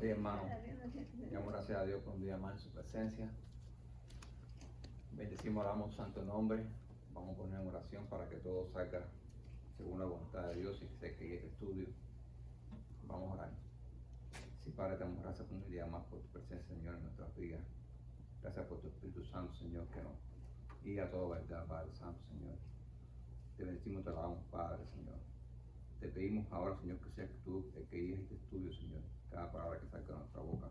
Sí, hermano, damos gracias a Dios por un día más en su presencia. Bendecimos, oramos su santo nombre. Vamos a poner en oración para que todo salga según la voluntad de Dios y que se quede este estudio. Vamos a orar. Sí, Padre, te damos gracias por un día más por tu presencia, Señor, en nuestras vidas. Gracias por tu Espíritu Santo, Señor, que nos guía a toda verdad, Padre Santo, Señor. Te bendecimos, te alabamos, Padre, Señor. Te pedimos ahora, Señor, que seas tú el que guíes este estudio, Señor. Cada palabra que salga de nuestra boca,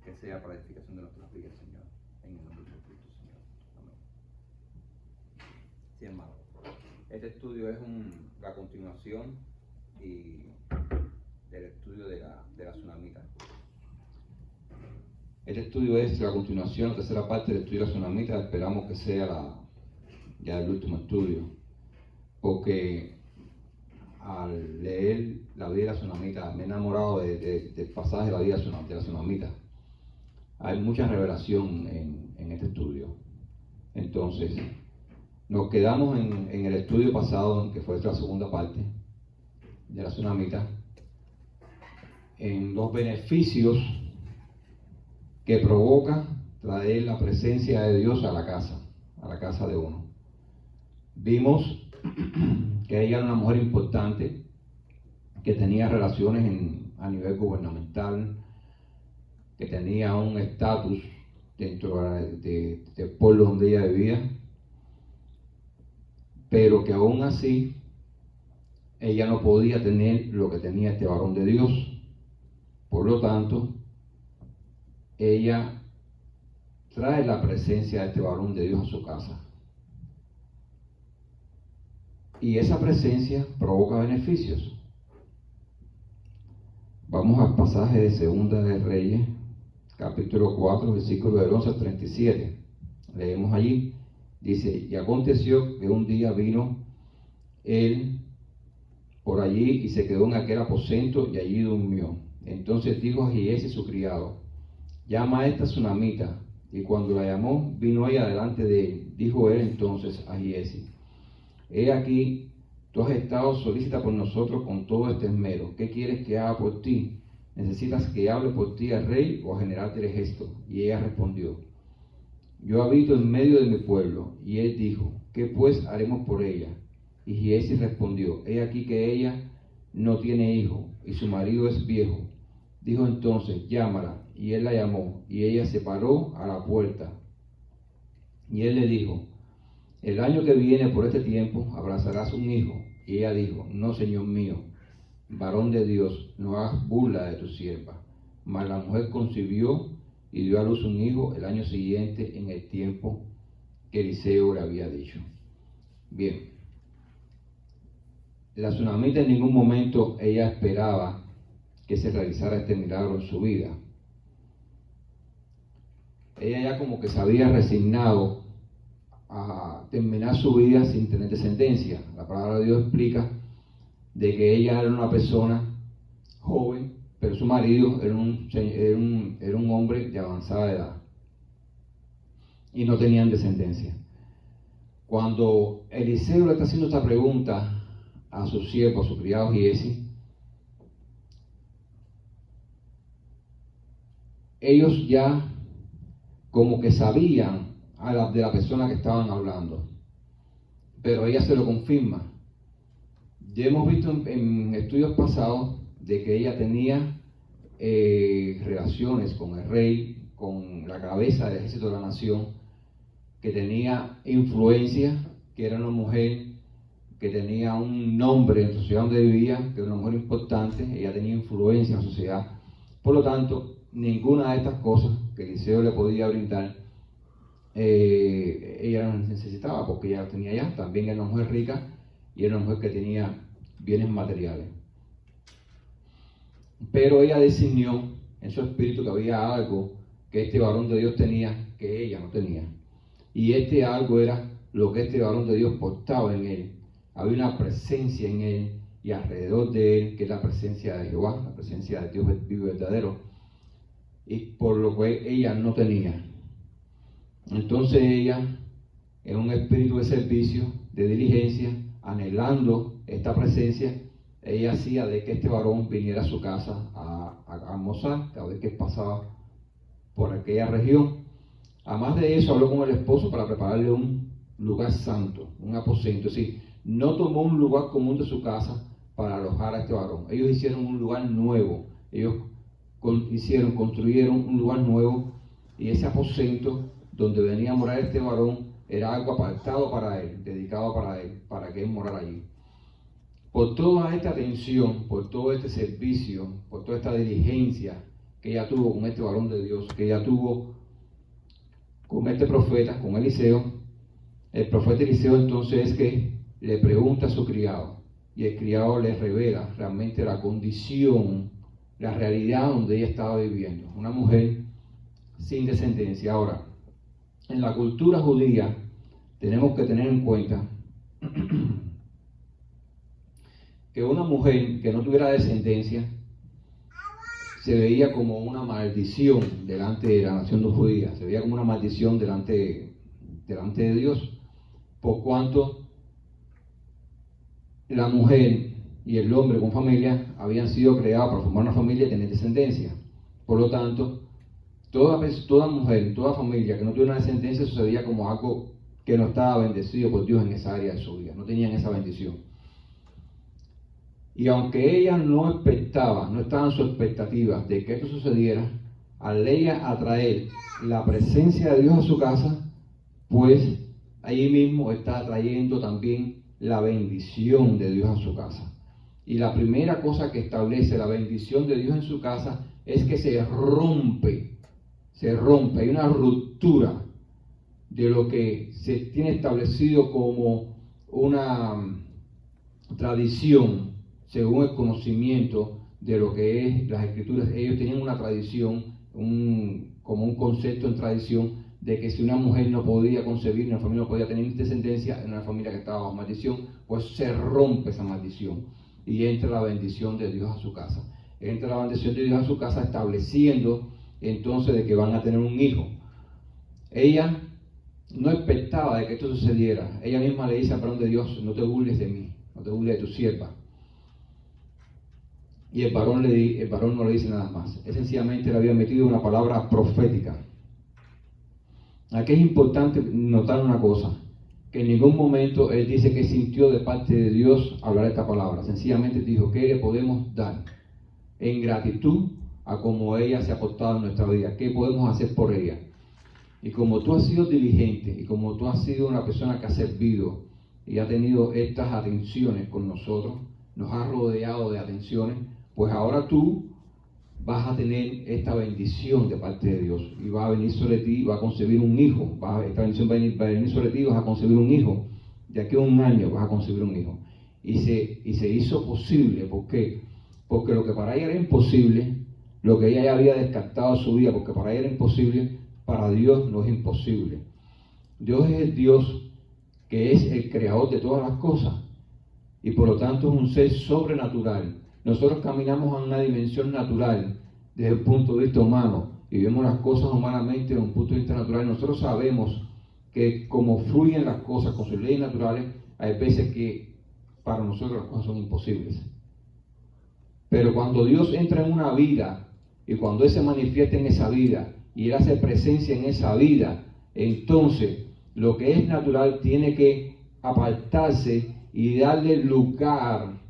que sea para la edificación de nuestras vidas, Señor. En el nombre de Cristo, Señor. Amén. Sí, hermano. Este estudio es la continuación del estudio de la tsunamita. Este estudio es la continuación, la tercera parte del estudio de la tsunamita. Esperamos que sea ya el último estudio, porque al leer la vida de la tsunamita me he enamorado del pasaje de la vida de la tsunamita. Hay mucha revelación en este estudio. Entonces, nos quedamos en el estudio pasado, que fue la segunda parte de la tsunamita, en los beneficios que provoca traer la presencia de Dios a la casa de uno. Vimos que ella era una mujer importante, que tenía relaciones a nivel gubernamental, que tenía un estatus dentro del pueblo donde ella vivía, pero que aún así ella no podía tener lo que tenía este varón de Dios. Por lo tanto, ella trae la presencia de este varón de Dios a su casa. Y esa presencia provoca beneficios. Vamos al pasaje de Segunda de Reyes, capítulo 4, versículo del 11 al 37. Leemos allí, dice: y aconteció que un día vino él por allí y se quedó en aquel aposento y allí durmió. Entonces dijo a Giesi su criado: llama a esta tsunamita. Y cuando la llamó, vino ella delante de él. Dijo él entonces a Giesi: he aquí, tú has estado solícita por nosotros con todo este esmero. ¿Qué quieres que haga por ti? ¿Necesitas que hable por ti al rey o a general del ejército? Y ella respondió: yo habito en medio de mi pueblo. Y él dijo: ¿qué pues haremos por ella? Y Giesi respondió: he aquí que ella no tiene hijo y su marido es viejo. Dijo entonces: llámala. Y él la llamó, y ella se paró a la puerta. Y él le dijo: el año que viene por este tiempo abrazarás un hijo. Y ella dijo: no, señor mío, varón de Dios, no hagas burla de tu sierva. Mas la mujer concibió y dio a luz un hijo el año siguiente, en el tiempo que Eliseo le había dicho. Bien, la tsunamita en ningún momento ella esperaba que se realizara este milagro en su vida. Ella ya como que se había resignado a terminar su vida sin tener descendencia. La palabra de Dios explica de que ella era una persona joven, pero su marido era un hombre de avanzada edad y no tenían descendencia. Cuando Eliseo le está haciendo esta pregunta a su siervo, a su criado Giesi, ellos ya como que sabían de la persona que estaban hablando, pero ella se lo confirma. Ya hemos visto en estudios pasados de que ella tenía relaciones con el rey, con la cabeza del ejército de la nación, que tenía influencia, que era una mujer que tenía un nombre en la sociedad donde vivía, que era una mujer importante. Ella tenía influencia en la sociedad. Por lo tanto, ninguna de estas cosas que Eliseo le podía brindar, ella no necesitaba, porque ella tenía ya. También era una mujer rica y era una mujer que tenía bienes materiales. Pero ella discernió en su espíritu que había algo que este varón de Dios tenía que ella no tenía. Y este algo era lo que este varón de Dios portaba en él. Había una presencia en él y alrededor de él, que es la presencia de Jehová, la presencia de Dios vivo y verdadero, y por lo que ella no tenía. Entonces ella, en un espíritu de servicio, de diligencia, anhelando esta presencia, ella hacía de que este varón viniera a su casa a almorzar cada vez que pasaba por aquella región. Además de eso, habló con el esposo para prepararle un lugar santo, un aposento. Es decir, no tomó un lugar común de su casa para alojar a este varón. Ellos hicieron un lugar nuevo. Ellos construyeron un lugar nuevo, y ese aposento donde venía a morar este varón era algo apartado para él, dedicado para él, para que él morara allí. Por toda esta atención, por todo este servicio, por toda esta diligencia que ella tuvo con este varón de Dios, que ella tuvo con este profeta, con Eliseo, el profeta Eliseo entonces es que le pregunta a su criado, y el criado le revela realmente la condición, la realidad donde ella estaba viviendo, una mujer sin descendencia. Ahora, en la cultura judía tenemos que tener en cuenta que una mujer que no tuviera descendencia se veía como una maldición delante de la nación judía, se veía como una maldición delante de Dios, por cuanto la mujer y el hombre con familia habían sido creados para formar una familia y tener descendencia. Por lo tanto, toda mujer, toda familia que no tuviera una descendencia sucedía como algo que no estaba bendecido por Dios en esa área de su vida, no tenían esa bendición. Y aunque ella no expectaba, no estaba en su expectativa de que esto sucediera, al ella atraer la presencia de Dios a su casa, pues allí mismo está atrayendo también la bendición de Dios a su casa. Y la primera cosa que establece la bendición de Dios en su casa es que se rompe, hay una ruptura de lo que se tiene establecido como una tradición, según el conocimiento de lo que es las escrituras. Ellos tenían una tradición, como un concepto en tradición, de que si una mujer no podía concebir, una familia no podía tener descendencia, en una familia que estaba bajo maldición, pues se rompe esa maldición y entra la bendición de Dios a su casa. Entra la bendición de Dios a su casa, estableciendo entonces de que van a tener un hijo. Ella no expectaba de que esto sucediera. Ella misma le dice al varón de Dios: no te burles de mí, no te burles de tu sierva. Y el varón no le dice nada más. Él sencillamente le había metido una palabra profética. Aquí es importante notar una cosa, que en ningún momento él dice que sintió de parte de Dios hablar esta palabra. Sencillamente dijo: ¿qué le podemos dar en gratitud a como ella se ha portado en nuestra vida? ¿Qué podemos hacer por ella? Y como tú has sido diligente, y como tú has sido una persona que ha servido y ha tenido estas atenciones con nosotros, nos ha rodeado de atenciones, pues ahora tú vas a tener esta bendición de parte de Dios, y va a venir sobre ti, va a concebir un hijo. Esta bendición va a venir sobre ti, vas a concebir un hijo. De aquí a un año vas a concebir un hijo. Y se hizo posible. ¿Por qué? Porque lo que para ella era imposible, lo que ella ya había descartado en su vida, porque para ella era imposible, para Dios no es imposible. Dios es el Dios que es el creador de todas las cosas, y por lo tanto es un ser sobrenatural. Nosotros caminamos en una dimensión natural desde el punto de vista humano y vemos las cosas humanamente desde un punto de vista natural. Nosotros sabemos que como fluyen las cosas con sus leyes naturales, hay veces que para nosotros las cosas son imposibles. Pero cuando Dios entra en una vida, y cuando Él se manifiesta en esa vida y Él hace presencia en esa vida, entonces lo que es natural tiene que apartarse y darle lugar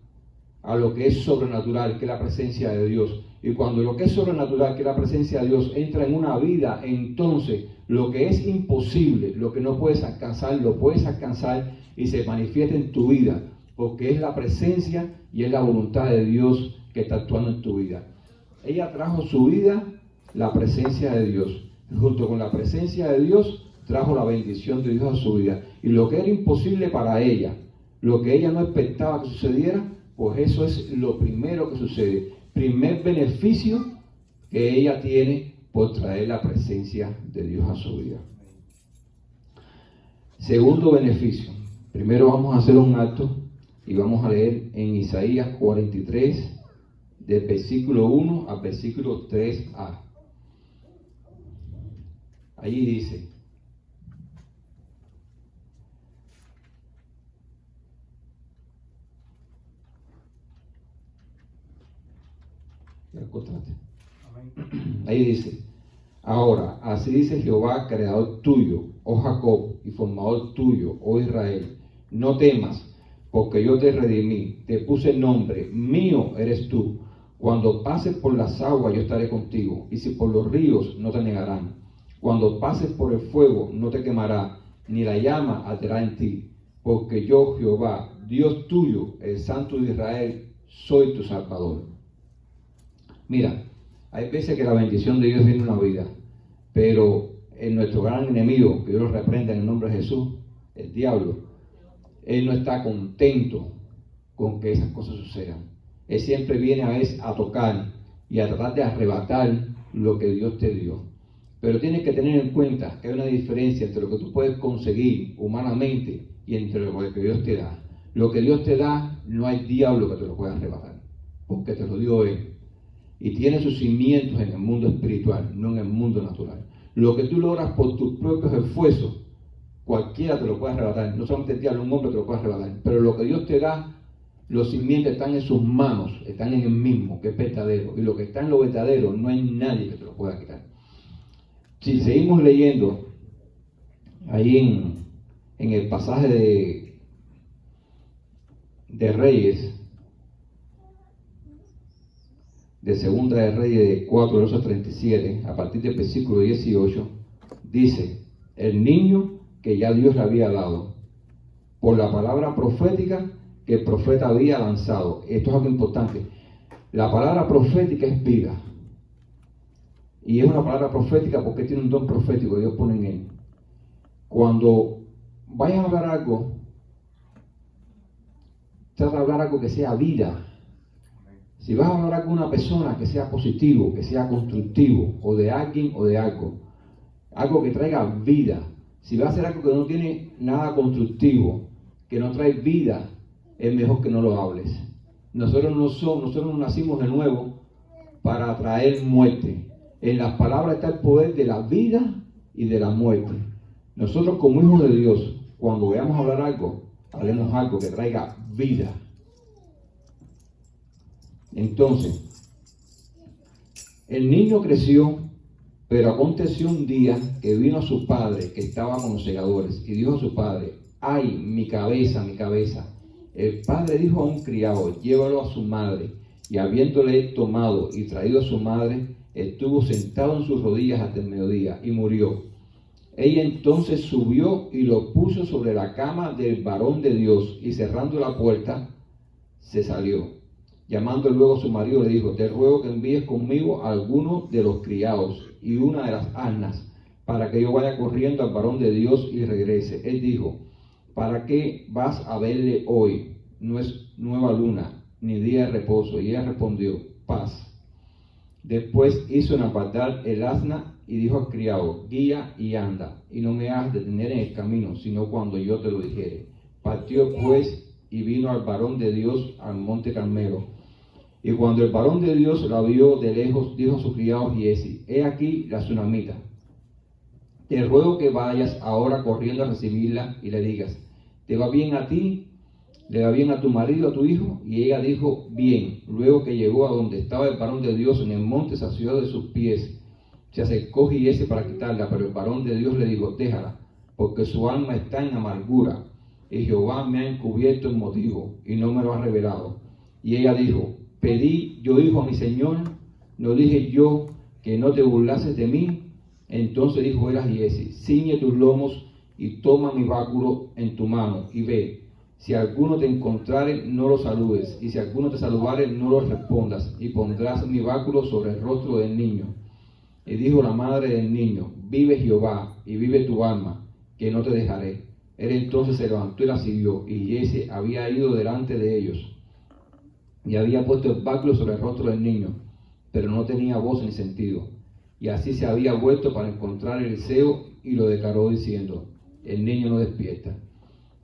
a lo que es sobrenatural, que es la presencia de Dios. Y cuando lo que es sobrenatural, que es la presencia de Dios, entra en una vida, entonces lo que es imposible, lo que no puedes alcanzar, lo puedes alcanzar y se manifiesta en tu vida, porque es la presencia y es la voluntad de Dios que está actuando en tu vida. Ella trajo su vida la presencia de Dios. Junto con la presencia de Dios trajo la bendición de Dios a su vida. Y lo que era imposible para ella, lo que ella no expectaba que sucediera, pues eso es lo primero que sucede. Primer beneficio que ella tiene por traer la presencia de Dios a su vida. Segundo beneficio. Primero vamos a hacer un acto y vamos a leer en Isaías 43, del versículo 1 al versículo 3a. Allí dice: ¿ya encontraste? Ahí dice: ahora, así dice Jehová, creador tuyo, oh Jacob, y formador tuyo, oh Israel: no temas, porque yo te redimí, te puse nombre, mío eres tú. Cuando pases por las aguas, yo estaré contigo, y si por los ríos, no te negarán. Cuando pases por el fuego, no te quemará, ni la llama arderá en ti. Porque yo, Jehová, Dios tuyo, el Santo de Israel, soy tu Salvador. Mira, hay veces que la bendición de Dios viene en una vida, pero en nuestro gran enemigo, que Dios lo reprenda en el nombre de Jesús, el diablo, él no está contento con que esas cosas sucedan. Él siempre viene a veces a tocar y a tratar de arrebatar lo que Dios te dio. Pero tienes que tener en cuenta que hay una diferencia entre lo que tú puedes conseguir humanamente y entre lo que Dios te da. Lo que Dios te da, no hay diablo que te lo pueda arrebatar, porque te lo dio Él. Y tiene sus cimientos en el mundo espiritual, no en el mundo natural. Lo que tú logras por tus propios esfuerzos, cualquiera te lo puede arrebatar. No solamente el diablo, un hombre te lo puede arrebatar. Pero lo que Dios te da, los cimientos están en sus manos, están en el mismo, que es verdadero. Y lo que está en lo verdadero, no hay nadie que te lo pueda quitar. Si seguimos leyendo, ahí en el pasaje de Reyes, de Segunda de Reyes de 4, verso 37, a partir del versículo 18, dice: el niño que ya Dios le había dado, por la palabra profética que el profeta había lanzado. Esto es algo importante. La palabra profética es vida. Y es una palabra profética porque tiene un don profético que Dios pone en él. Cuando vayas a hablar algo, trata de hablar algo que sea vida. Si vas a hablar con una persona, que sea positivo, que sea constructivo, o de alguien o de algo que traiga vida. Si vas a hacer algo que no tiene nada constructivo, que no trae vida, es mejor que no lo hables. Nosotros no nacimos de nuevo para traer muerte. En las palabras está el poder de la vida y de la muerte. Nosotros como hijos de Dios, cuando veamos hablar algo, hablemos algo que traiga vida. Entonces, el niño creció, pero aconteció un día que vino a su padre, que estaba con los segadores, y dijo a su padre: ¡ay, mi cabeza, mi cabeza! El padre dijo a un criado: llévalo a su madre. Y habiéndole tomado y traído a su madre, estuvo sentado en sus rodillas hasta el mediodía, y murió. Ella entonces subió y lo puso sobre la cama del varón de Dios, y cerrando la puerta, se salió. Llamando luego a su marido, le dijo: te ruego que envíes conmigo a alguno de los criados y una de las asnas, para que yo vaya corriendo al varón de Dios y regrese. Él dijo: ¿para qué vas a verle hoy? No es nueva luna, ni día de reposo. Y ella respondió: paz. Después hizo enapardar el asna y dijo al criado: guía y anda, y no me hagas detener en el camino, sino cuando yo te lo dijere. Partió pues y vino al varón de Dios al monte Carmelo. Y cuando el varón de Dios la vio de lejos, dijo a su criado Giezi: he aquí la tsunamita. Te ruego que vayas ahora corriendo a recibirla y le digas: ¿te va bien a ti? ¿Le va bien a tu marido, a tu hijo? Y ella dijo: bien. Luego que llegó a donde estaba el varón de Dios en el monte, se asió de sus pies. Se acercó Giezi para quitarla, pero el varón de Dios le dijo: déjala, porque su alma está en amargura, y Jehová me ha encubierto el motivo, y no me lo ha revelado. Y ella dijo: pedí yo hijo a mi señor, ¿no dije yo que no te burlases de mí? Entonces dijo él a Giezi: ciñe tus lomos y toma mi báculo en tu mano, y ve. Si alguno te encontrare, no lo saludes, y si alguno te saludare, no lo respondas, y pondrás mi báculo sobre el rostro del niño. Y dijo la madre del niño: vive Jehová, y vive tu alma, que no te dejaré. Él entonces se levantó y la siguió, y Giezi había ido delante de ellos, y había puesto el báculo sobre el rostro del niño, pero no tenía voz ni sentido. Y así se había vuelto para encontrar a Eliseo, y lo declaró diciendo: el niño no despierta.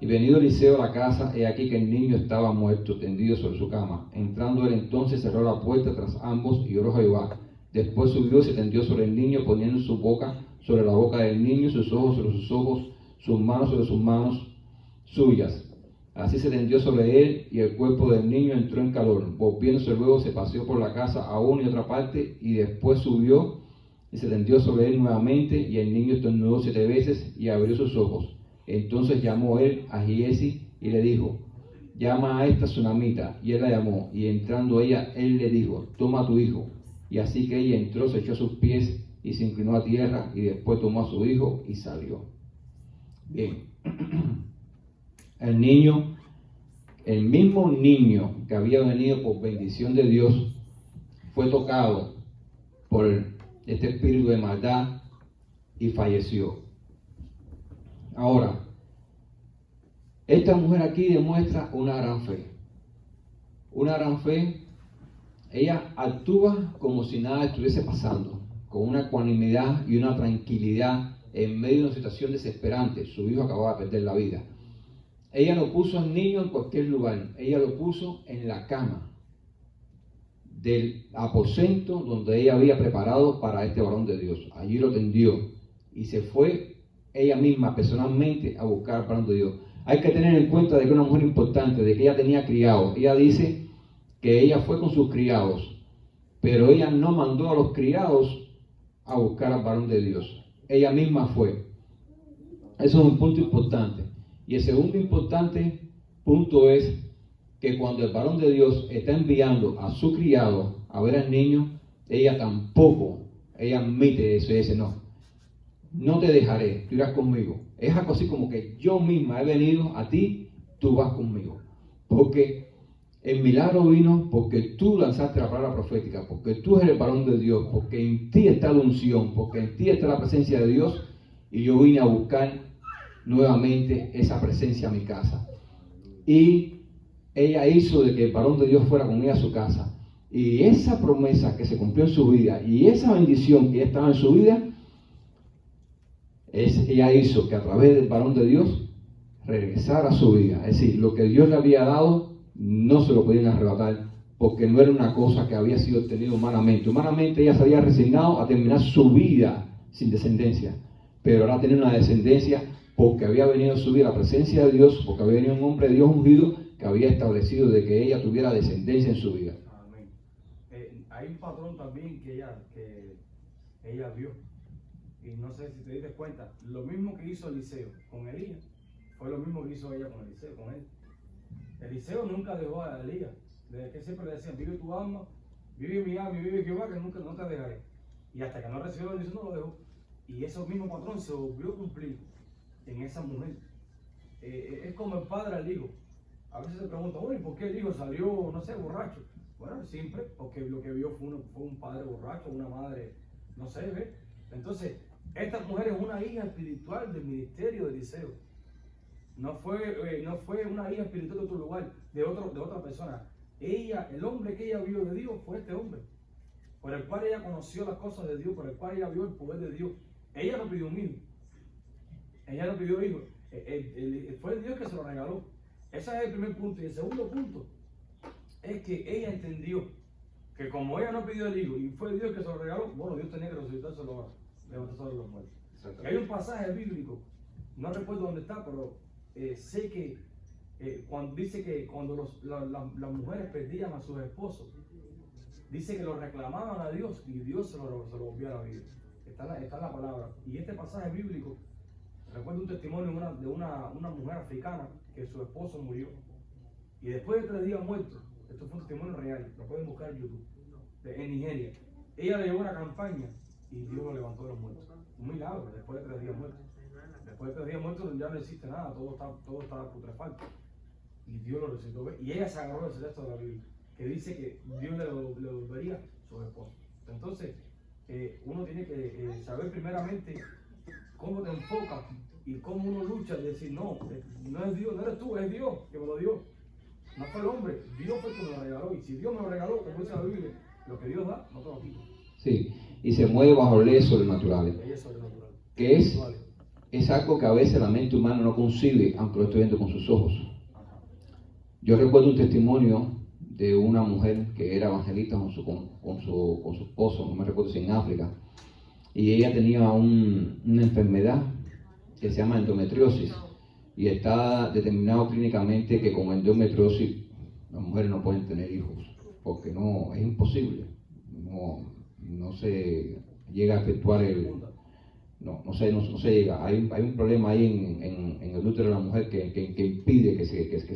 Y venido Eliseo a la casa, he aquí que el niño estaba muerto, tendido sobre su cama. Entrando él entonces, cerró la puerta tras ambos y oró a Jehová. Después subió y se tendió sobre el niño, poniendo su boca sobre la boca del niño, sus ojos sobre sus ojos, sus manos sobre sus manos suyas. Así se tendió sobre él y el cuerpo del niño entró en calor. Volviéndose luego se paseó por la casa a una y otra parte y después subió y se tendió sobre él nuevamente y el niño estornudó 7 veces y abrió sus ojos. Entonces llamó él a Giesi y le dijo, llama a esta tsunamita. Y él la llamó y entrando ella, él le dijo, toma a tu hijo. Y así que ella entró, se echó a sus pies y se inclinó a tierra y después tomó a su hijo y salió. Bien. El niño, el mismo niño que había venido por bendición de Dios, fue tocado por este espíritu de maldad y falleció. Ahora, esta mujer aquí demuestra una gran fe. Una gran fe, ella actúa como si nada estuviese pasando, con una ecuanimidad y una tranquilidad en medio de una situación desesperante. Su hijo acababa de perder la vida. Ella no puso al niño en cualquier lugar, ella lo puso en la cama del aposento donde ella había preparado para este varón de Dios. Allí lo tendió y se fue ella misma personalmente a buscar al varón de Dios. Hay que tener en cuenta de que una mujer importante, de que ella tenía criados. Ella dice que ella fue con sus criados, pero ella no mandó a los criados a buscar al varón de Dios. Ella misma fue. Eso es un punto importante. Y el segundo importante punto es que cuando el varón de Dios está enviando a su criado a ver al niño, ella admite eso y dice, no te dejaré, tú irás conmigo. Es algo así como que yo misma he venido a ti, tú vas conmigo. Porque el milagro vino porque tú lanzaste la palabra profética, porque tú eres el varón de Dios, porque en ti está la unción, porque en ti está la presencia de Dios, y yo vine a buscar nuevamente esa presencia a mi casa. Y ella hizo de que el varón de Dios fuera con ella a su casa. Y esa promesa que se cumplió en su vida y esa bendición que estaba en su vida, ella hizo que a través del varón de Dios regresara a su vida. Es decir, lo que Dios le había dado no se lo podían arrebatar, porque no era una cosa que había sido obtenida humanamente. Humanamente ella se había resignado a terminar su vida sin descendencia, pero ahora tenía una descendencia porque había venido a su vida la presencia de Dios, porque había venido un hombre de Dios ungido que había establecido de que ella tuviera descendencia en su vida. Amén. Hay un patrón también que ella vio, y no sé si te diste cuenta, lo mismo que hizo Eliseo con Elías, fue lo mismo que hizo ella con Eliseo, con él. Eliseo nunca dejó a Elías, desde que siempre le decían, vive tu alma, vive mi alma y vive Jehová, que nunca no te dejaré. Y hasta que no recibió la bendición no lo dejó. Y ese mismo patrón se volvió a cumplir en esa mujer. Es como el padre al hijo. A veces se pregunta, oye, ¿por qué el hijo salió, no sé, borracho? Bueno, simple, porque lo que vio fue un padre borracho, una madre, no sé, ¿ves? Entonces, esta mujer es una hija espiritual del ministerio de Eliseo. No fue una hija espiritual de otro lugar, de otra persona. Ella, el hombre que ella vio de Dios fue este hombre, por el cual ella conoció las cosas de Dios, por el cual ella vio el poder de Dios. Ella no pidió un hijo, ella no pidió hijo, fue Dios que se lo regaló. Ese es el primer punto. Y el segundo punto es que ella entendió que como ella no pidió el hijo y fue Dios que se lo regaló, bueno, Dios tenía que resucitárselo, levantárselo de los muertos. Y hay un pasaje bíblico, no recuerdo dónde está, pero sé que cuando dice que cuando las mujeres perdían a sus esposos, dice que lo reclamaban a Dios y Dios se lo volvió a la vida. Está en la palabra. Y este pasaje bíblico, recuerdo un testimonio de una mujer africana que su esposo murió. Y después de 3 días muerto, esto fue un testimonio real, lo pueden buscar en YouTube, en Nigeria. Ella le llevó una campaña y Dios lo levantó de los muertos. Un milagro, después de 3 días muertos. Después de 3 días muertos ya no existe nada, todo está putrefacto. Y Dios lo resucitó. Y ella se agarró del texto de la Biblia, que dice que Dios le volvería a su esposo. Entonces, uno tiene que saber primeramente cómo te enfocas y cómo uno lucha y decir, no es Dios, no eres tú, es Dios que me lo dio. No fue el hombre, Dios fue el que me lo regaló. Y si Dios me lo regaló, como dice la Biblia, lo que Dios da, no te lo quito. Sí, y se mueve bajo leyes sobrenaturales. Leyes sobrenaturales. Que es algo que a veces la mente humana no concibe, aunque lo esté viendo con sus ojos. Yo recuerdo un testimonio de una mujer que era evangelista con su esposo, no me recuerdo si en África, y ella tenía una enfermedad que se llama endometriosis, y está determinado clínicamente que con endometriosis las mujeres no pueden tener hijos, porque no, es imposible, no se llega a efectuar no se llega, hay un problema ahí en el útero de la mujer que impide que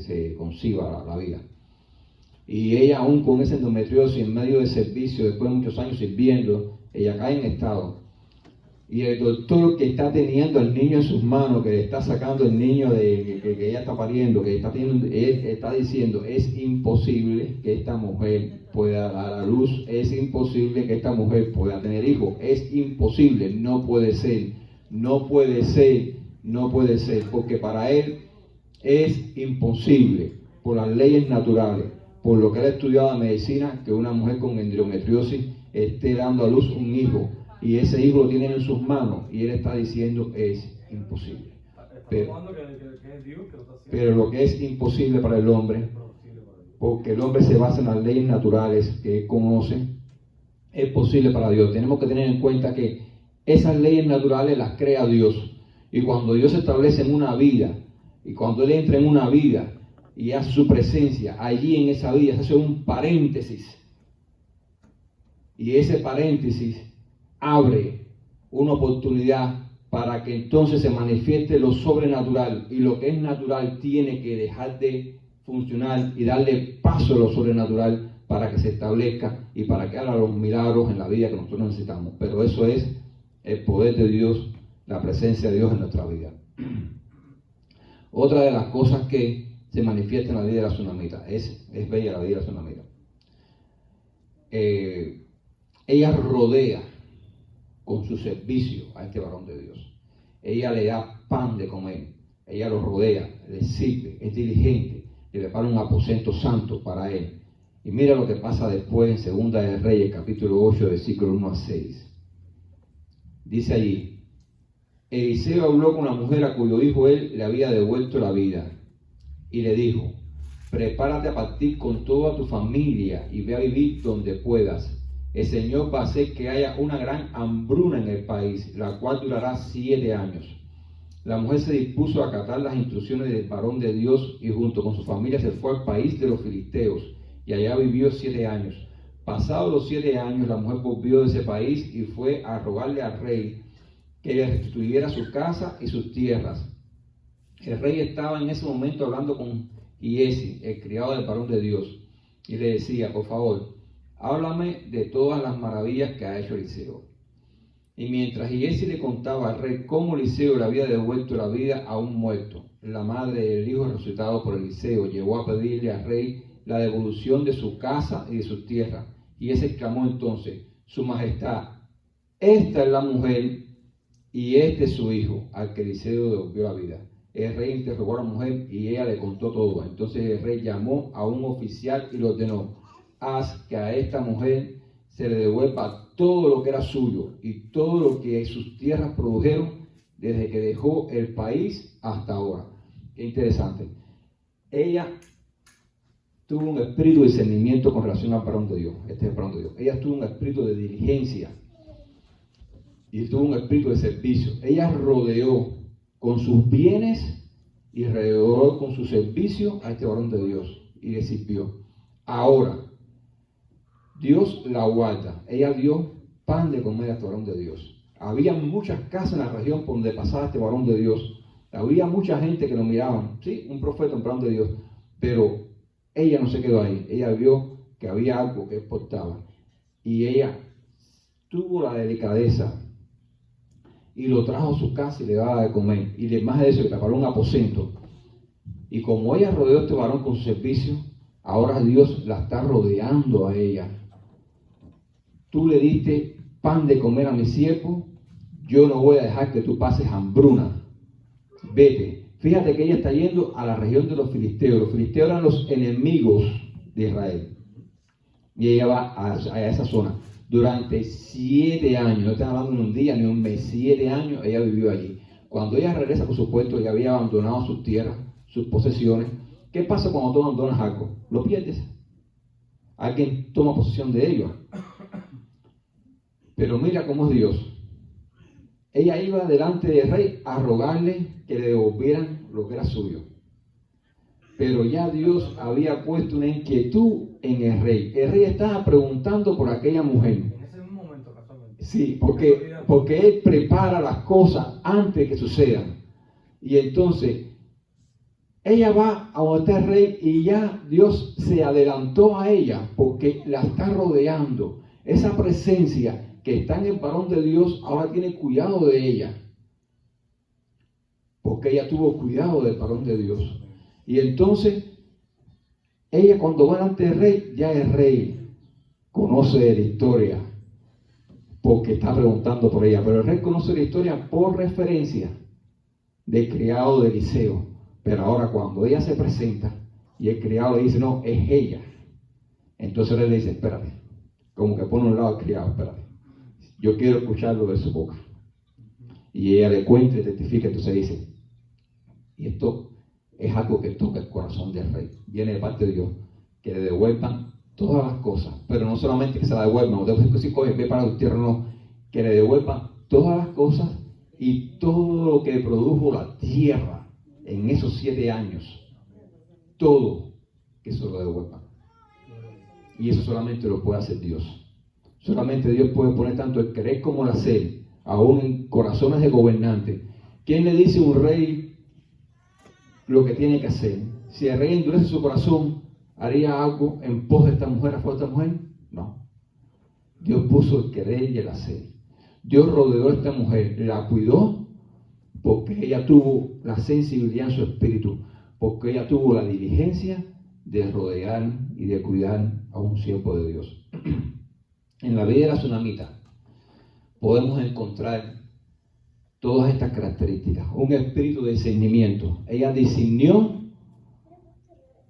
se conciba la vida. Y ella, aún con esa endometriosis, en medio de servicio, después de muchos años sirviendo, ella cae en estado. Y el doctor que está teniendo al niño en sus manos, que le está sacando el niño que ella está pariendo, que está teniendo, él está diciendo, es imposible que esta mujer pueda dar a luz, es imposible que esta mujer pueda tener hijos, es imposible, no puede ser, porque para él es imposible, por las leyes naturales, por lo que él ha estudiado en medicina, que una mujer con endometriosis esté dando a luz un hijo, y ese hijo lo tiene en sus manos, y él está diciendo es imposible. Pero lo que es imposible para el hombre, porque el hombre se basa en las leyes naturales que él conoce, es posible para Dios. Tenemos que tener en cuenta que esas leyes naturales las crea Dios, y cuando Dios se establece en una vida, y cuando Él entra en una vida y hace su presencia, allí en esa vida se hace un paréntesis, y ese paréntesis abre una oportunidad para que entonces se manifieste lo sobrenatural, y lo que es natural tiene que dejar de funcionar y darle paso a lo sobrenatural para que se establezca y para que haga los milagros en la vida que nosotros necesitamos. Pero eso es el poder de Dios, la presencia de Dios en nuestra vida. Otra de las cosas que se manifiesta en la vida de la tsunamita, es bella la vida de la tsunamita. Ella rodea con su servicio a este varón de Dios. Ella le da pan de comer, ella lo rodea, le sirve, es diligente, le prepara un aposento santo para él. Y mira lo que pasa después en 2 de Reyes, capítulo 8, versículo 1 a 6. Dice allí: Eliseo habló con la mujer a cuyo hijo él le había devuelto la vida, y le dijo: prepárate a partir con toda tu familia y ve a vivir donde puedas. El Señor va a hacer que haya una gran hambruna en el país, la cual durará 7 años. La mujer se dispuso a acatar las instrucciones del varón de Dios, y junto con su familia se fue al país de los filisteos, y allá vivió 7 años. Pasados los 7 años, la mujer volvió de ese país y fue a rogarle al rey que le restituyera su casa y sus tierras. El rey estaba en ese momento hablando con Giesi, el criado del varón de Dios, y le decía: por favor, háblame de todas las maravillas que ha hecho Eliseo. Y mientras Giesi le contaba al rey cómo Eliseo le había devuelto la vida a un muerto, la madre del hijo resucitado por Eliseo llegó a pedirle al rey la devolución de su casa y de sus tierras. Y ese exclamó entonces: Su Majestad, esta es la mujer y este es su hijo, al que Eliseo devolvió la vida. El rey interrogó a la mujer y ella le contó todo. Entonces el rey llamó a un oficial y le ordenó: haz que a esta mujer se le devuelva todo lo que era suyo y todo lo que sus tierras produjeron desde que dejó el país hasta ahora. Qué interesante. Ella tuvo un espíritu de discernimiento con relación al varón de Dios. Este es el varón de Dios. Ella tuvo un espíritu de diligencia y tuvo un espíritu de servicio. Ella rodeó con sus bienes y rodeó con su servicio a este varón de Dios y le sirvió. Ahora, Dios la guarda. Ella dio pan de comer a este varón de Dios. Había muchas casas en la región por donde pasaba este varón de Dios. Había mucha gente que lo miraban. Sí, un profeta, un varón de Dios. Pero ella no se quedó ahí. Ella vio que había algo que exportaba. Y ella tuvo la delicadeza y lo trajo a su casa y le daba de comer. Y además de eso, le preparó un aposento. Y como ella rodeó a este varón con su servicio, ahora Dios la está rodeando a ella. Tú le diste pan de comer a mi siervo, yo no voy a dejar que tú pases hambruna. Vete. Fíjate que ella está yendo a la región de los filisteos. Los filisteos eran los enemigos de Israel. Y ella va a esa zona. Durante 7 años, no estoy hablando de un día ni un mes, 7 años ella vivió allí. Cuando ella regresa, por supuesto, ella había abandonado sus tierras, sus posesiones. ¿Qué pasa cuando tú abandonas algo? Lo pierdes. Alguien toma posesión de ello. Pero mira cómo es Dios. Ella iba delante del rey a rogarle que le devolvieran lo que era suyo. Pero ya Dios había puesto una inquietud en el rey. El rey estaba preguntando por aquella mujer. En ese mismo momento, casualmente. Sí, porque él prepara las cosas antes de que sucedan. Y entonces, ella va a donde está el rey y ya Dios se adelantó a ella porque la está rodeando. Esa presencia que está en el varón de Dios ahora tiene cuidado de ella. Porque ella tuvo cuidado del varón de Dios. Y entonces, ella cuando va delante del rey, ya el rey conoce de la historia, porque está preguntando por ella. Pero el rey conoce la historia por referencia del criado de Eliseo. Pero ahora cuando ella se presenta y el criado le dice, no, es ella. Entonces él le dice, espérate, como que pone a un lado al criado, espérate. Yo quiero escucharlo de su boca. Y ella le cuenta y testifica, entonces dice, y esto es algo que toca el corazón del rey. Viene de parte de Dios, que le devuelvan todas las cosas, pero no solamente que se la devuelvan, no tengo que decir, oye, ve para tu tierra, no, que le devuelvan todas las cosas y todo lo que produjo la tierra en esos 7 años, todo, que se lo devuelvan. Y eso solamente lo puede hacer Dios. Solamente Dios puede poner tanto el querer como el hacer, aún en corazones de gobernantes. ¿Quién le dice a un rey lo que tiene que hacer? Si el rey endurece su corazón, ¿haría algo en pos de esta mujer, a favor de esta mujer? No. Dios puso el querer y el hacer. Dios rodeó a esta mujer, la cuidó, porque ella tuvo la sensibilidad en su espíritu, porque ella tuvo la diligencia de rodear y de cuidar a un siervo de Dios. En la vida de la tsunamita podemos encontrar todas estas características. Un espíritu de discernimiento. Ella discernió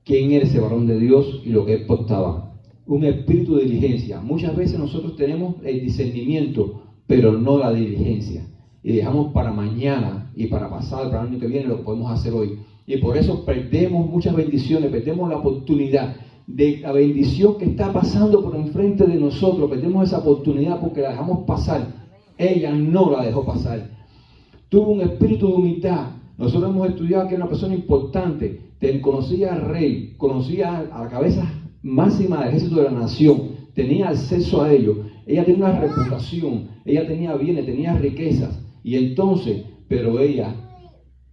quién era ese varón de Dios y lo que él portaba. Un espíritu de diligencia. Muchas veces nosotros tenemos el discernimiento, pero no la diligencia. Y dejamos para mañana y para pasado, para el año que viene, lo podemos hacer hoy. Y por eso perdemos muchas bendiciones, perdemos la oportunidad de la bendición que está pasando por enfrente de nosotros. Perdemos esa oportunidad porque la dejamos pasar. Ella no la dejó pasar. Tuvo un espíritu de humildad. Nosotros hemos estudiado que era una persona importante. Conocía al rey, conocía a la cabeza máxima del ejército de la nación, tenía acceso a ellos. Ella tenía una reputación, ella tenía bienes, tenía riquezas. Y entonces, pero ella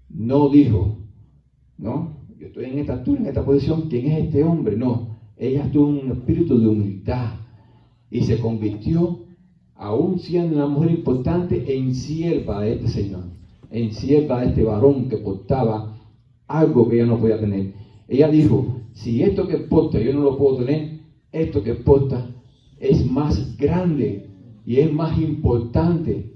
no dijo, no, yo estoy en esta altura, en esta posición, ¿quién es este hombre? No, ella tuvo un espíritu de humildad y se convirtió, aún siendo una mujer importante, en sierva de este Señor, en sierva de este varón que portaba algo que ella no podía tener. Ella dijo, si esto que porta yo no lo puedo tener, esto que porta es más grande y es más importante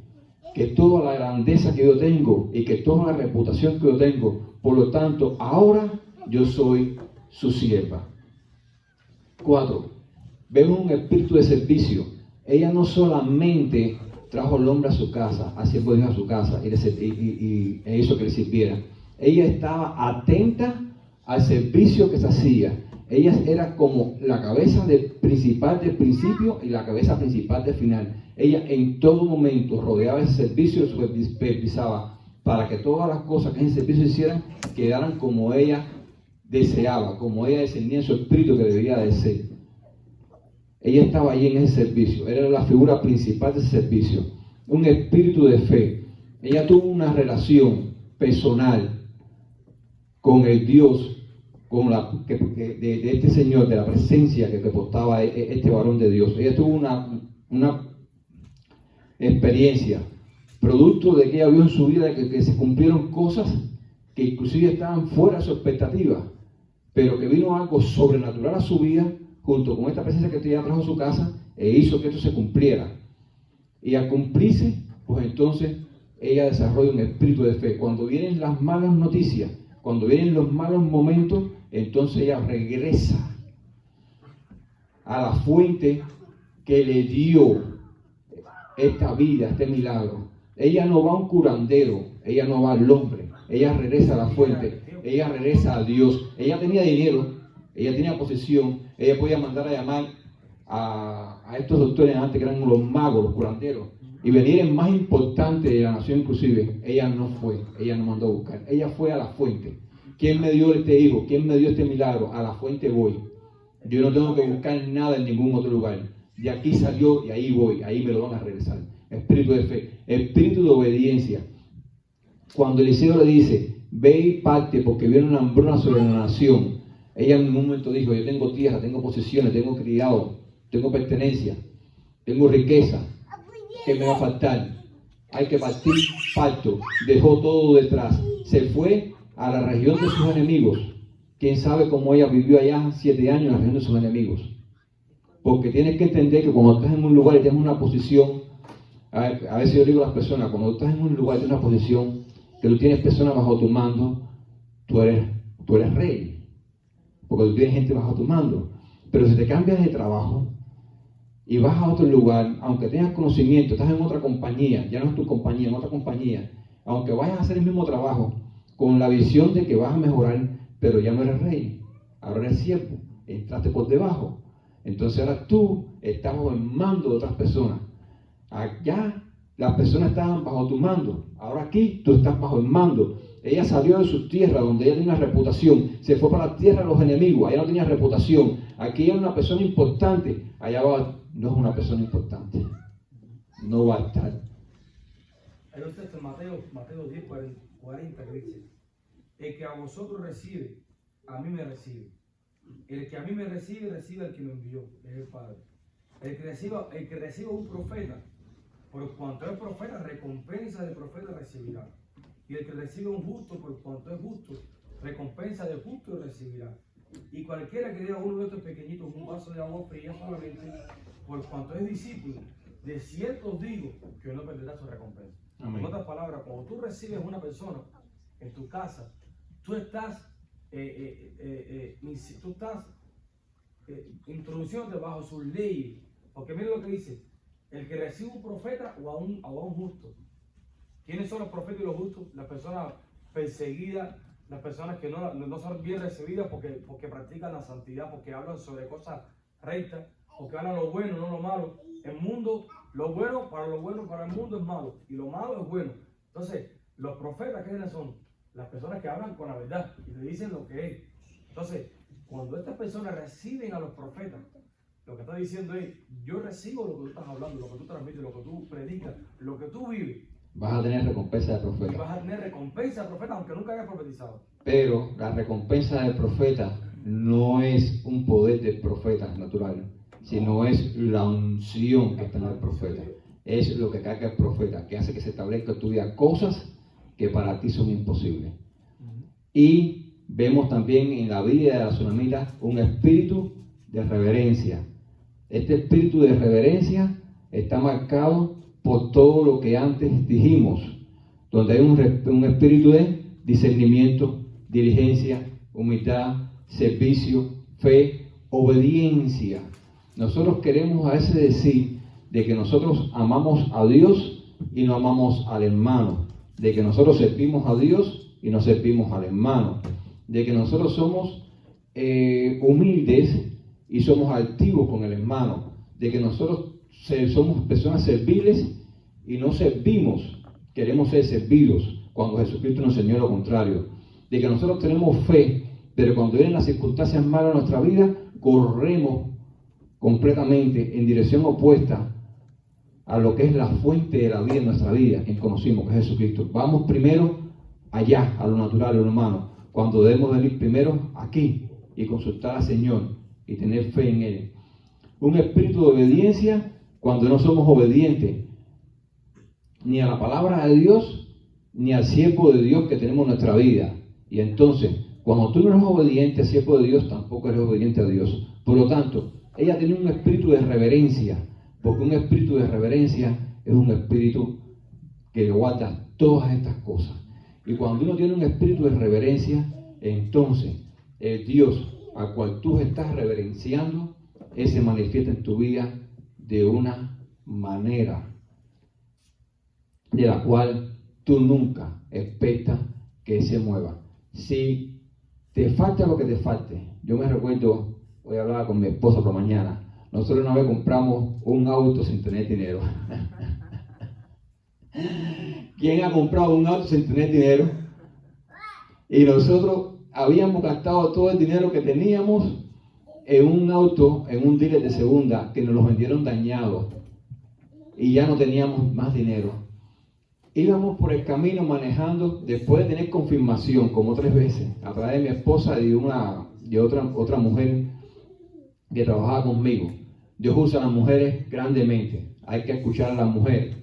que toda la grandeza que yo tengo y que toda la reputación que yo tengo. Por lo tanto, ahora yo soy su sierva. 4. Vemos un espíritu de servicio. Ella no solamente trajo al hombre a su casa, al siervo de Dios a su casa y hizo que le sirviera. Ella estaba atenta al servicio que se hacía. Ella era como la cabeza principal del principio y la cabeza principal del final. Ella en todo momento rodeaba ese servicio y supervisaba para que todas las cosas que en ese servicio hicieran quedaran como ella deseaba, como ella discernía en su espíritu que debía de ser. Ella estaba allí en ese servicio, era la figura principal de ese servicio. Un espíritu de fe. Ella tuvo una relación personal con el Dios, de este Señor, de la presencia que portaba este varón de Dios. Ella tuvo una experiencia, producto de que ella vio en su vida que se cumplieron cosas que inclusive estaban fuera de su expectativa, pero que vino algo sobrenatural a su vida, junto con esta presencia que ella trajo a su casa, e hizo que esto se cumpliera. Y al cumplirse, pues entonces ella desarrolla un espíritu de fe. Cuando vienen las malas noticias, cuando vienen los malos momentos, entonces ella regresa a la fuente que le dio esta vida, este milagro. Ella no va a un curandero, ella no va al hombre, ella regresa a la fuente, ella regresa a Dios. Ella tenía dinero, ella tenía posesión, ella podía mandar a llamar a estos doctores antes que eran los magos, los curanderos, y venir el más importante de la nación inclusive, ella no fue, ella no mandó a buscar, ella fue a la fuente. ¿Quién me dio este hijo? ¿Quién me dio este milagro? A la fuente voy. Yo no tengo que buscar nada en ningún otro lugar. De aquí salió y ahí voy, ahí me lo van a regresar. Espíritu de fe, espíritu de obediencia. Cuando Eliseo le dice, ve y parte porque viene una hambruna sobre la nación, ella en un momento dijo, yo tengo tierra, tengo posesiones, tengo criado, tengo pertenencia, tengo riqueza, ¿qué me va a faltar? Hay que partir, parto. Dejó todo detrás, se fue a la región de sus enemigos. Quién sabe cómo ella vivió allá 7 años en la región de sus enemigos. Porque tienes que entender que cuando estás en un lugar y tienes una posición, a veces yo digo a las personas, cuando estás en un lugar y tienes una posición, que tú tienes personas bajo tu mando, tú eres rey. Porque tú tienes gente bajo tu mando. Pero si te cambias de trabajo y vas a otro lugar, aunque tengas conocimiento, estás en otra compañía, ya no es tu compañía, en otra compañía, aunque vayas a hacer el mismo trabajo, con la visión de que vas a mejorar, pero ya no eres rey, ahora eres siervo, entraste por debajo. Entonces ahora tú estás bajo el mando de otras personas. Allá las personas estaban bajo tu mando, ahora aquí tú estás bajo el mando. Ella salió de su tierra donde ella tenía una reputación, se fue para la tierra de los enemigos, allá no tenía reputación. Aquí era una persona importante, allá no es una persona importante, no va a estar. Hay un texto en Mateo 10, 40 que dice, el que a vosotros recibe, a mí me recibe. El que a mí me recibe, recibe al que me envió, es el Padre. El que reciba un profeta, por cuanto es profeta, recompensa del profeta recibirá. Y el que recibe un justo, por cuanto es justo, recompensa del justo recibirá. Y cualquiera que dé a uno de estos pequeñitos un vaso de agua fría solamente, por cuanto es discípulo, de cierto os digo que no perderá su recompensa. Amén. En otras palabras, cuando tú recibes una persona en tu casa, tú estás introduciéndote bajo sus leyes. Porque mira lo que dice, el que recibe un profeta o a un justo. ¿Quiénes son los profetas y los justos? Las personas perseguidas, las personas que no son bien recibidas porque practican la santidad, porque hablan sobre cosas rectas, porque hablan lo bueno, no lo malo. El mundo, lo bueno para el mundo es malo, y lo malo es bueno. Entonces, los profetas, ¿quiénes son? Las personas que hablan con la verdad y te dicen lo que es. Entonces, cuando estas personas reciben a los profetas, lo que está diciendo es, yo recibo lo que tú estás hablando, lo que tú transmites, lo que tú predicas, lo que tú vives. Vas a tener recompensa de Y profeta. vas a tener recompensa de profeta, aunque nunca hayas profetizado. Pero la recompensa del profeta no es un poder del profeta natural, sino es la unción que está en el profeta. Es lo que carga el profeta, que hace que se establezca en tu vida cosas que para ti son imposibles. Y vemos también en la vida de la tsunamita un espíritu de reverencia. Este espíritu de reverencia está marcado por todo lo que antes dijimos, donde hay un espíritu de discernimiento, diligencia, humildad, servicio, fe, obediencia. Nosotros queremos a veces decir de que nosotros amamos a Dios y no amamos al hermano, de que nosotros servimos a Dios y no servimos al hermano, de que nosotros somos humildes y somos altivos con el hermano, de que nosotros somos personas serviles y no servimos, queremos ser servidos, cuando Jesucristo nos enseñó lo contrario, de que nosotros tenemos fe, pero cuando vienen las circunstancias malas en nuestra vida, corremos completamente en dirección opuesta a lo que es la fuente de la vida en nuestra vida, quien conocimos, que es Jesucristo. Vamos primero allá, a lo natural, a lo humano, cuando debemos venir primero aquí y consultar al Señor y tener fe en Él. Un espíritu de obediencia cuando no somos obedientes ni a la palabra de Dios ni al siervo de Dios que tenemos en nuestra vida. Y entonces, cuando tú no eres obediente al siervo de Dios, tampoco eres obediente a Dios. Por lo tanto, ella tiene un espíritu de reverencia, porque un espíritu de reverencia es un espíritu que guarda todas estas cosas. Y cuando uno tiene un espíritu de reverencia, entonces el Dios al cual tú estás reverenciando, Él se manifiesta en tu vida de una manera de la cual tú nunca expectas que se mueva. Si te falta lo que te falte, yo me recuerdo, hoy hablaba con mi esposa por la mañana, nosotros una vez compramos un auto sin tener dinero. ¿Quién ha comprado un auto sin tener dinero? Y nosotros habíamos gastado todo el dinero que teníamos en un auto, en un dealer de segunda, que nos lo vendieron dañado. Y ya no teníamos más dinero. Íbamos por el camino manejando, después de tener confirmación como 3 veces, a través de mi esposa y de otra mujer que trabajaba conmigo. Dios usa a las mujeres grandemente. Hay que escuchar a las mujeres.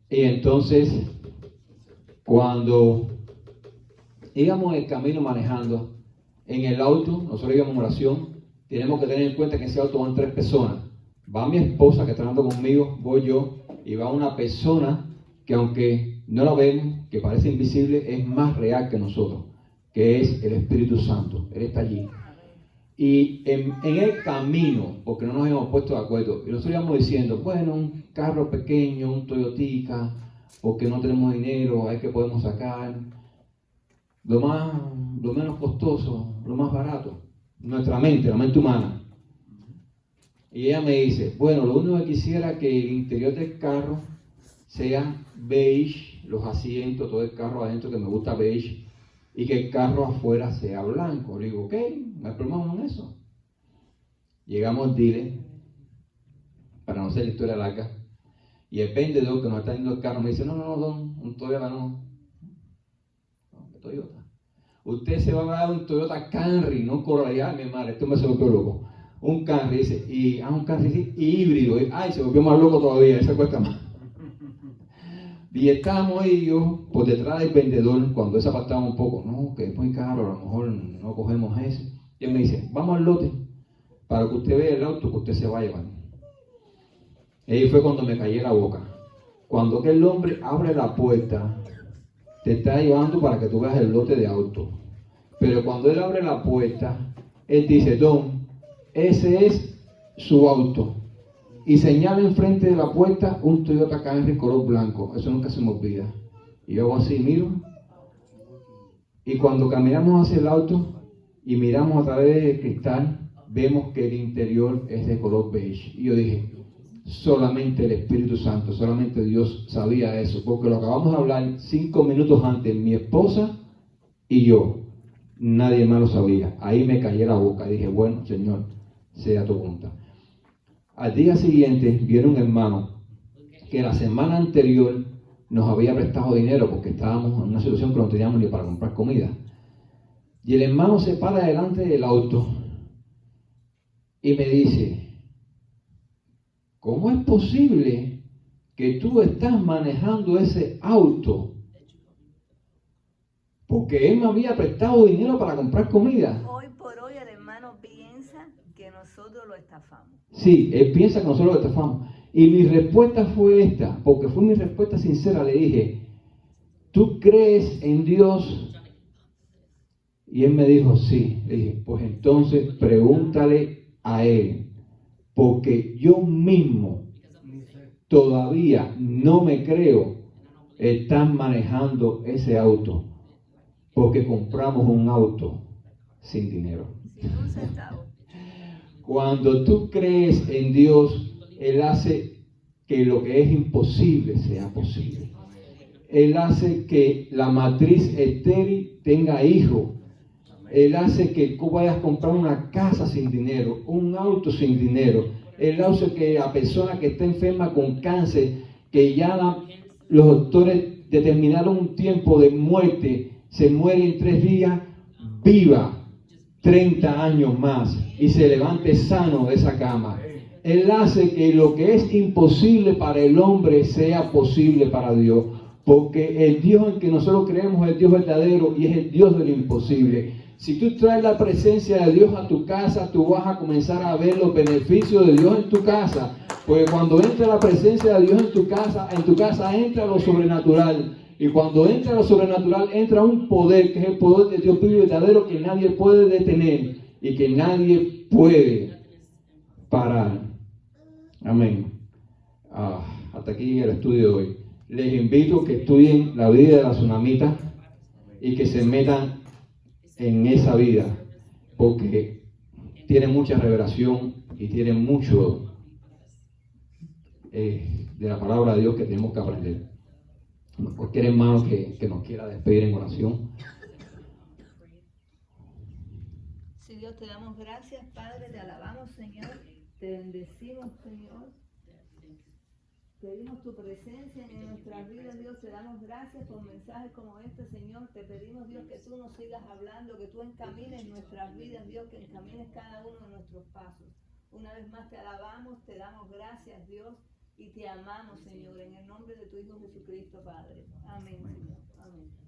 Y entonces, cuando íbamos en el camino manejando, en el auto, nosotros íbamos en oración, tenemos que tener en cuenta que en ese auto van 3 personas. Va mi esposa que está andando conmigo, voy yo, y va una persona que aunque no la vemos, que parece invisible, es más real que nosotros, que es el Espíritu Santo. Él está allí. Y en el camino, porque no nos hemos puesto de acuerdo, y nosotros íbamos diciendo, bueno, un carro pequeño, un Toyotica, porque no tenemos dinero, hay que podemos sacar lo menos costoso, lo más barato, nuestra mente, la mente humana. Y ella me dice, bueno, lo único que quisiera que el interior del carro sea beige, los asientos, todo el carro adentro, que me gusta beige, y que el carro afuera sea blanco. Le digo, ok, no hay problema con eso. Llegamos al dealer, para no hacer la historia larga, y el vendedor que nos está dando el carro me dice, no, don, un Toyota no. Toyota. Usted se va a dar un Toyota Camry, no Corolla. Mi madre, esto me se volvió loco. Un Camry, dice, un Camry híbrido. Ay, se volvió más loco todavía, ese cuesta más. Y estábamos ellos por detrás del vendedor, cuando ese apartaba un poco, no, que es muy caro, a lo mejor no cogemos ese. Y él me dice, vamos al lote, para que usted vea el auto que usted se va a llevar. Y ahí fue cuando me callé la boca. Cuando aquel hombre abre la puerta, te está llevando para que tú veas el lote de auto. Pero cuando él abre la puerta, él dice, don, ese es su auto. Y señala enfrente de la puerta un Toyota Camry color blanco. Eso nunca se me olvida. Y yo hago así, miro. Y cuando caminamos hacia el auto y miramos a través del cristal, vemos que el interior es de color beige. Y yo dije, solamente el Espíritu Santo, solamente Dios sabía eso, porque lo acabamos de hablar 5 minutos antes, mi esposa y yo. Nadie más lo sabía. Ahí me callé la boca y dije, bueno, Señor, sea tu voluntad. Al día siguiente viene un hermano que la semana anterior nos había prestado dinero porque estábamos en una situación que no teníamos ni para comprar comida. Y el hermano se para delante del auto y me dice, ¿cómo es posible que tú estás manejando ese auto? Porque él me había prestado dinero para comprar comida. Hoy por hoy el hermano piensa que nosotros lo estafamos. Sí, él piensa que nosotros lo estafamos. Y mi respuesta fue esta, porque fue mi respuesta sincera. Le dije, ¿tú crees en Dios? Y él me dijo, sí. Le dije, pues entonces pregúntale a él, porque yo mismo todavía no me creo estar manejando ese auto, porque compramos un auto sin dinero. Sin un centavo. Cuando tú crees en Dios, Él hace que lo que es imposible sea posible. Él hace que la matriz estéril tenga hijos. Él hace que tú vayas a comprar una casa sin dinero, un auto sin dinero. Él hace que la persona que está enferma con cáncer, que ya los doctores determinaron un tiempo de muerte, se muere en 3 días, viva 30 años más y se levante sano de esa cama. Él hace que lo que es imposible para el hombre sea posible para Dios, porque el Dios en que nosotros creemos es el Dios verdadero y es el Dios de lo imposible. Si tú traes la presencia de Dios a tu casa, tú vas a comenzar a ver los beneficios de Dios en tu casa, porque cuando entra la presencia de Dios en tu casa entra lo sobrenatural. Y cuando entra lo sobrenatural, entra un poder, que es el poder de Dios vivo y verdadero, que nadie puede detener y que nadie puede parar. Amén. Hasta aquí el estudio de hoy. Les invito a que estudien la vida de la tsunamita y que se metan en esa vida, porque tiene mucha revelación y tiene mucho de la palabra de Dios que tenemos que aprender. Cualquier hermano que nos quiera despedir en oración. Sí, Dios, te damos gracias, Padre, te alabamos, Señor, te bendecimos, Señor. Pedimos tu presencia en nuestras vidas, Dios, te damos gracias por mensajes como este, Señor. Te pedimos, Dios, que tú nos sigas hablando, que tú encamines nuestras vidas, Dios, que encamines cada uno de nuestros pasos. Una vez más te alabamos, te damos gracias, Dios, y te amamos, Señor, en el nombre de tu Hijo Jesucristo, Padre. Amén, Señor. Amén.